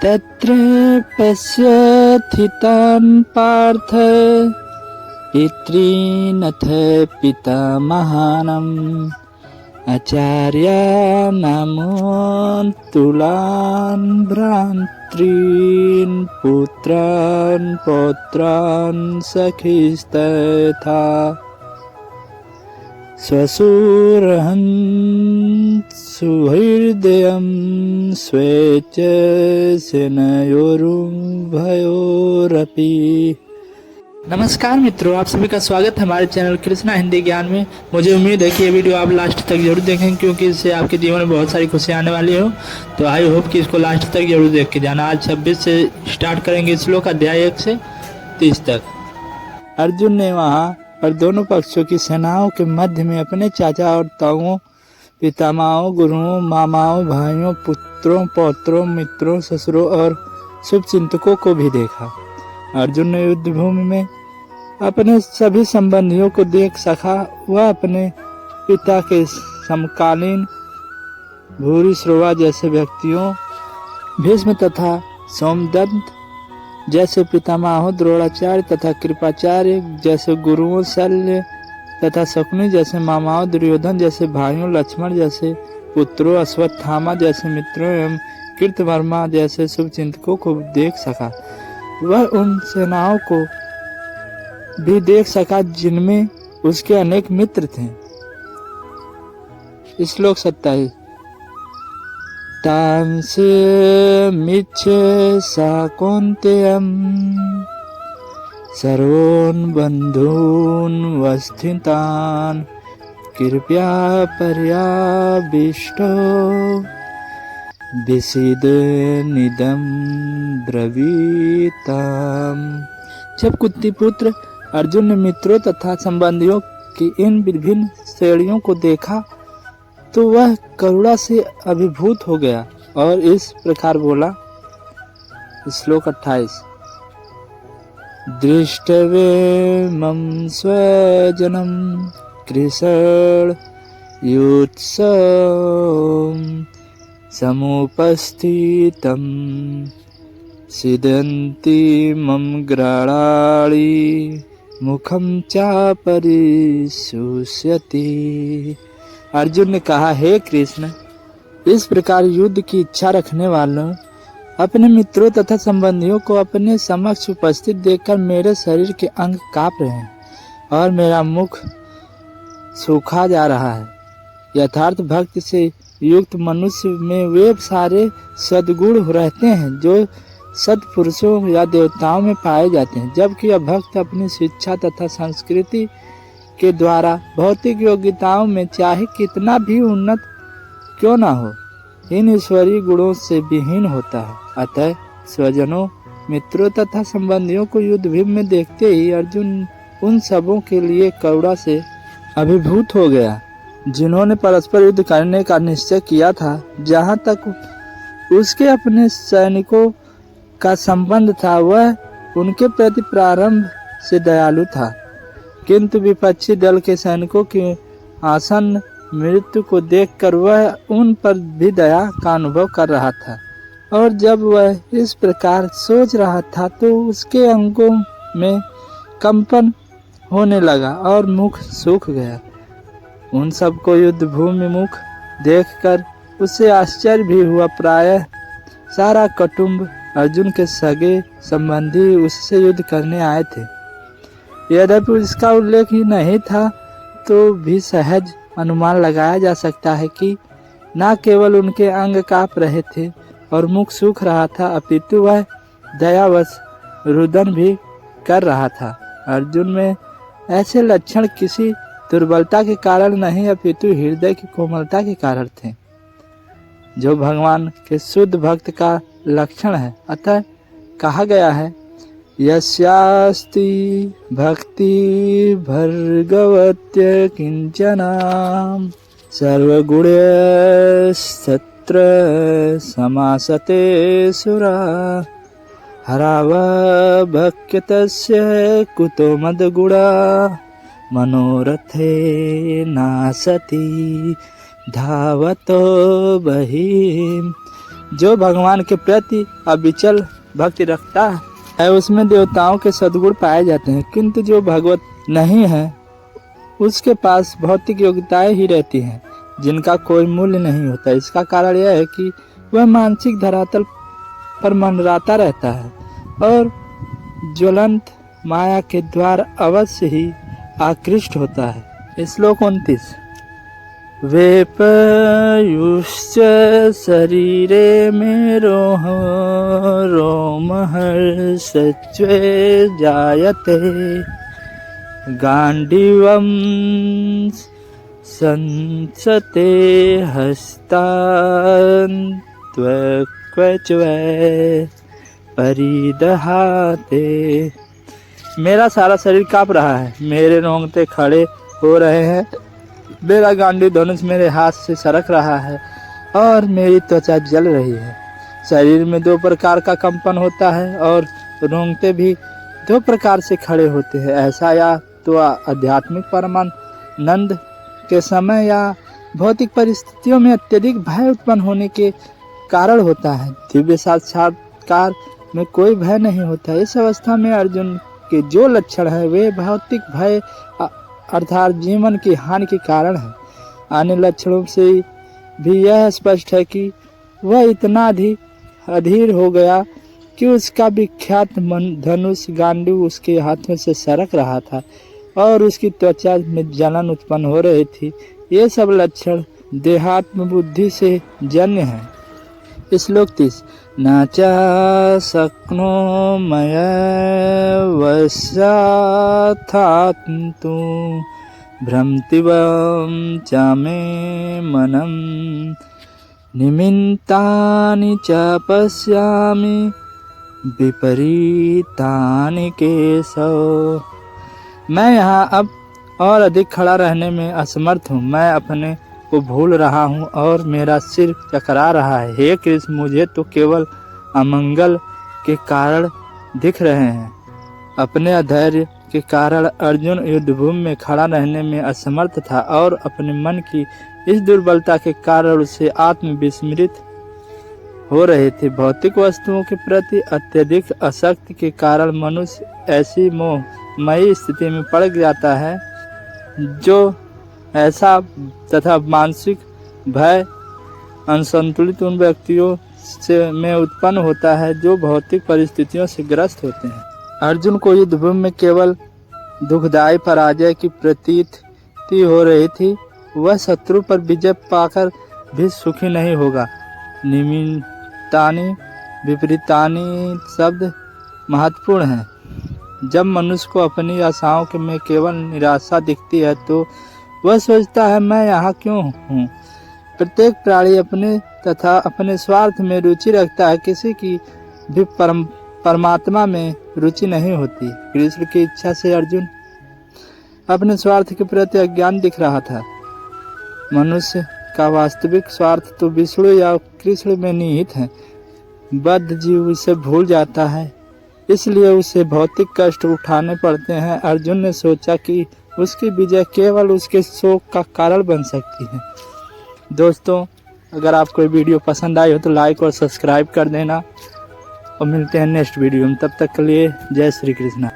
तत्र पश्यथितान् पार्थ पितॄनथ पितामहानम् आचार्याणां तुलान् भ्रातॄन् पुत्रान् पौत्रान् सखीस्तथा स्वसुरहं सुहृदयं स्वेच सेनयोरुभयोरपि। नमस्कार मित्रों, आप सभी का स्वागत है हमारे चैनल कृष्णा हिंदी ज्ञान में। मुझे उम्मीद है कि ये वीडियो आप लास्ट तक जरूर देखें, क्योंकि इससे आपके जीवन में बहुत सारी खुशियाँ आने वाली हो। तो आई होप कि इसको लास्ट तक जरूर देख के जाना। आज 26 से स्टार्ट करेंगे श्लोक अध्याय 1 से 30 तक। अर्जुन ने वहाँ पर दोनों पक्षों की सेनाओं के मध्य में अपने चाचा और ताऊओं, पितामहों, गुरुओं, मामाओं, भाइयों, पुत्रों, पौत्रों, मित्रों, ससुरों और शुभचिंतकों को भी देखा। अर्जुन ने युद्ध भूमि में अपने सभी संबंधियों को देख सका। वह अपने पिता के समकालीन भूरिश्रवा जैसे व्यक्तियों, भीष्म तथा सोमदत्त जैसे पितामहों, द्रोणाचार्य तथा कृपाचार्य जैसे गुरुओं, शल्य तथा शकुनि जैसे मामाओं, दुर्योधन जैसे भाइयों, लक्ष्मण जैसे पुत्रों, अश्वत्थामा जैसे मित्रों एवं कृतवर्मा जैसे शुभचिंतकों को देख सका। वह उन सेनाओं को भी देख सका जिनमें उसके अनेक मित्र थे। श्लोक 27। तांस मिच्छ सा कौन्तेयं सर्वोन् बन्धून् वस्थितान् कृपया पर्याविष्टो विषीदन्निदं ब्रवीताम्। जब कुंती पुत्र अर्जुन ने मित्रों तथा संबंधियों की इन विभिन्न श्रेणियों को देखा तो वह करुणा से अभिभूत हो गया और इस प्रकार बोला। श्लोक 28। दृष्टवेमं स्वजनं कृशयुत्सवं समुपस्थितं सीदन्ति मम ग्राणानि मुखं चापरिशुष्यति। अर्जुन ने कहा, हे कृष्ण, इस प्रकार युद्ध की इच्छा रखने वालों अपने मित्रों तथा संबंधियों को अपने समक्ष उपस्थित देखकर मेरे शरीर के अंग कांप रहे हैं और मेरा मुख सूखा जा रहा है। यथार्थ भक्ति से युक्त मनुष्य में वे सारे सद्गुण रहते हैं जो सत्पुरुषों या देवताओं में पाए जाते हैं, जबकि अभक्त अपनी शिक्षा तथा संस्कृति के द्वारा भौतिक योग्यताओं में चाहे कितना भी उन्नत क्यों ना हो, इन ईश्वरीय गुणों से विहीन होता है। अतः स्वजनों, मित्रों तथा संबंधियों को युद्ध भूमि में देखते ही अर्जुन उन सबों के लिए करुणा से अभिभूत हो गया जिन्होंने परस्पर युद्ध करने का निश्चय किया था। जहाँ तक उसके अपने सैनिकों का संबंध था, वह उनके प्रति प्रारंभ से दयालु था, किंतु विपक्षी दल के सैनिकों की आसन्न मृत्यु को देखकर वह उन पर भी दया का अनुभव कर रहा था। और जब वह इस प्रकार सोच रहा था तो उसके अंगों में कंपन होने लगा और मुख सूख गया। उन सबको युद्ध भूमि मुख देखकर उसे आश्चर्य भी हुआ। प्रायः सारा कुटुंब, अर्जुन के सगे संबंधी उससे युद्ध करने आए थे। यद्यपि इसका उल्लेख ही नहीं था तो भी सहज अनुमान लगाया जा सकता है कि न केवल उनके अंग कांप रहे थे और मुख सूख रहा था, अपितु वह दयावश रुदन भी कर रहा था। अर्जुन में ऐसे लक्षण किसी दुर्बलता के कारण नहीं, अपितु हृदय की कोमलता के कारण थे, जो भगवान के शुद्ध भक्त का लक्षण है। अतः कहा गया है, यस्यास्ति भक्ति भर्गवत्य किंचना सर्वगुणस्तत्र समासते सुरा हरावा भक्त्यतस्य कुतो मदगुणा मनोरथे नासति धावतो बहिं जो भगवान के प्रति अविचल भक्ति रखता है उसमें देवताओं के सद्गुण पाए जाते हैं, किंतु जो भगवत नहीं है उसके पास भौतिक योग्यताएं ही रहती हैं जिनका कोई मूल्य नहीं होता। इसका कारण यह है कि वह मानसिक धरातल पर मंडराता रहता है और ज्वलंत माया के द्वार अवश्य ही आकृष्ट होता है। श्लोक 29। वेपयुश्च शरीरे में रोमहर्षत्वे जायते गांडीवं संसते हस्तान्त्वक्वच्वे परिदहाते। मेरा सारा शरीर कांप रहा है, मेरे रोंगटे खड़े हो रहे हैं, मेरा गांडी धनुष मेरे हाथ से सरक रहा है और मेरी त्वचा जल रही है। शरीर में 2 प्रकार का कंपन होता है और रोंगटे भी 2 प्रकार से खड़े होते हैं। ऐसा या तो आध्यात्मिक परमानंद के समय या भौतिक परिस्थितियों में अत्यधिक भय उत्पन्न होने के कारण होता है। दिव्य साक्षात्कार में कोई भय नहीं होता। इस अवस्था में अर्जुन के जो लक्षण है वे भौतिक भय अर्थात जीवन की हानि के कारण है। अन्य लक्षणों से भी यह स्पष्ट है कि वह इतना अधीर हो गया कि उसका विख्यात धनुष गांडीव उसके हाथों से सरक रहा था और उसकी त्वचा में जलन उत्पन्न हो रही थी। ये सब लक्षण देहात्म बुद्धि से जन्य है। श्लोक 30। न च शक्नोमय वशाथातु भ्रमतिवं च मे मनम् निमित्तानि च पश्यामि विपरीतानि केशव। मैं यहाँ अब और अधिक खड़ा रहने में असमर्थ हूँ। मैं अपने को भूल रहा हूँ और मेरा सिर चकरा रहा है। हे कृष्ण, मुझे तो केवल अमंगल के कारण दिख रहे हैं। अपने अधैर्य के कारण अर्जुन युद्धभूमि में खड़ा रहने में असमर्थ था और अपने मन की इस दुर्बलता के कारण उसे आत्मविस्मृत हो रहे थे। भौतिक वस्तुओं के प्रति अत्यधिक आसक्ति के कारण मनुष्य ऐसी मोहमयी स्थिति में पड़ जाता है जो ऐसा तथा मानसिक भय असंतुलित उन व्यक्तियों से में उत्पन्न होता है जो भौतिक परिस्थितियों से ग्रस्त होते हैं। अर्जुन को युद्धभूमि में केवल दुखदायी पराजय की प्रतीति हो रही थी। वह शत्रु पर विजय पाकर भी सुखी नहीं होगा। निमित्तानि विपरीतानि शब्द महत्वपूर्ण हैं। जब मनुष्य को अपनी आशाओं में केवल निराशा दिखती है तो वह सोचता है मैं यहाँ क्यों हूँ। प्रत्येक प्राणी अपने तथा अपने स्वार्थ में रुचि रखता है, किसी की भी परमात्मा में रुचि नहीं होती। कृष्ण की इच्छा से अर्जुन अपने स्वार्थ के प्रति अज्ञान दिख रहा था। मनुष्य का वास्तविक स्वार्थ तो विष्णु या कृष्ण में निहित है। बद्ध जीव इसे भूल जाता है, इसलिए उसे भौतिक कष्ट उठाने पड़ते हैं। अर्जुन ने सोचा कि उसकी विजय केवल उसके शोक का कारण बन सकती है। दोस्तों, अगर आपको वीडियो पसंद आई हो तो लाइक और सब्सक्राइब कर देना और मिलते हैं नेक्स्ट वीडियो में। तब तक के लिए जय श्री कृष्ण।